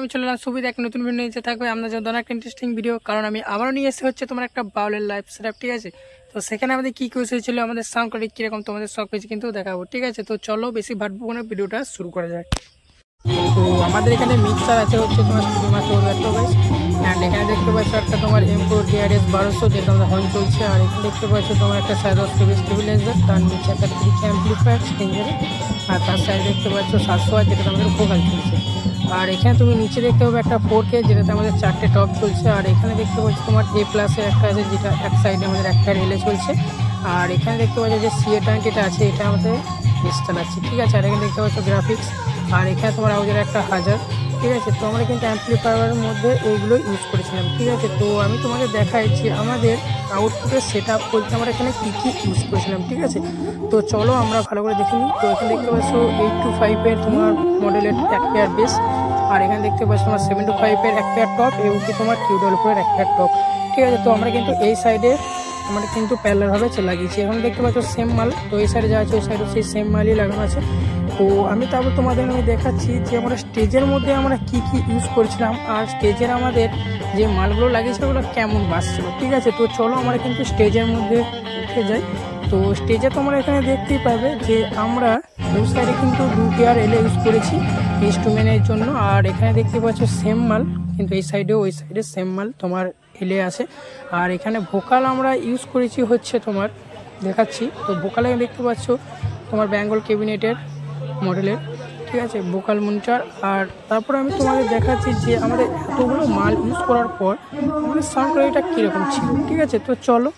আমি চলে এলাম সুবিধা একটা নতুন ভিডিও নিয়ে থাকবে আমরা যখন একটা ইন্টারেস্টিং ভিডিও, কারণ আমি আবারও নিয়ে এসে হচ্ছে তোমার একটা বাউলের লাইভ সেটআপ। ঠিক আছে, তো সেখানে আমাদের কি কোর্স হয়েছিল, আমাদের সাউন্ড কোয়ালিটি কিরকম তোমাদের সব কিছু কিন্তু দেখাবো। ঠিক আছে, তো চলো বেশি ভাটবো না, ভিডিওটা শুরু করা যায়। তো আমাদের এখানে মিক্সার আছে হচ্ছে তোমার শুধুমাত্র গাইস, অ্যান্ড এখানে দেখতে পাচ্ছ একটা তোমার M4 DRS 1200 যেটা আমাদের হর্ন চলছে। আর এখানে দেখতে পাচ্ছ তোমার একটা সাইড স্টেবিলাইজার, তার নিচে একটা ব্রিজ অ্যাম্পলিফায়ার স্টেঞ্জারে, আর তার সাইড দেখতে পাচ্ছ 700 যেটা আমাদের ভোকাল চলছে। আর এখানে তুমি নিচে দেখতে পাবে একটা 4K যেটাতে আমাদের 4টে টপ চলছে। আর এখানে দেখতে পাচ্ছ তোমার A+ একটা আছে যেটা এক সাইডে আমাদের একটা রিলে চলছে। আর এখানে দেখতে পাচ্ছ যে CA20 যেটা আছে এটা আমাদের বেস চালাচ্ছে। ঠিক আছে, আর এখানে দেখতে পাচ্ছ গ্রাফিক্স, আর এখানে তোমার আউজের একটা 1000। ঠিক আছে, তো আমরা কিন্তু অ্যাম্পলিফায়ারের মধ্যে এইগুলো ইউজ করেছিলাম। ঠিক আছে, তো আমি তোমাদের দেখাচ্ছি আমাদের আউটপুটের সেটআপ বলতে আমরা এখানে কী কী ইউজ করেছিলাম। ঠিক আছে, তো চলো আমরা ভালো করে দেখে নিই। তো এখানে দেখতে পাচ্ছ 825 তোমার মডেলের এক পেয়ার বেস, আর এখানে দেখতে পাচ্ছ তোমার 725 এক পেয়ার টপ এবং কি তোমার QW এক পেয়ার টপ। ঠিক আছে, তো আমরা কিন্তু এই সাইডে আমরা কিন্তু প্যারালারভাবে লাগিয়েছি। এখন দেখতে পাচ্ছ সেম মাল, তো এই সাইডে যা আছে ওই সাইডে সেই সেম মালই লাগানো আছে। তো আমি তারপর তোমাদের আমি দেখাচ্ছি যে আমরা স্টেজের মধ্যে আমরা কি কি ইউজ করেছিলাম, আর স্টেজের আমাদের যে মালগুলো লাগিয়েছিল ওগুলো কেমন বাজছিল। ঠিক আছে, তো চলো আমরা কিন্তু স্টেজের মধ্যে উঠে যাই। তো স্টেজে তোমরা এখানে দেখতেই পাবে যে আমরা দু সাইডে কিন্তু 2 পেয়ার এলে ইউজ করেছি ইনস্ট্রুমেন্টের জন্য। আর এখানে দেখতে পাচ্ছ সেম মাল, কিন্তু এই সাইডে ওই সাইডে সেম মাল তোমার এলে আছে। আর এখানে ভোকাল আমরা ইউজ করেছি হচ্ছে তোমার দেখাচ্ছি। তো ভোকালে দেখতে পাচ্ছ তোমার বেঙ্গল ক্যাবিনেটের মডেলের। ঠিক আছে, ভোকাল মনিটর। আর তারপরে আমি তোমাদের দেখাচ্ছি যে আমাদের এতগুলো মাল ইউজ করার পর আমাদের সাউন্ড কোয়ালিটিটা কীরকম ছিল। ঠিক আছে, তো চলো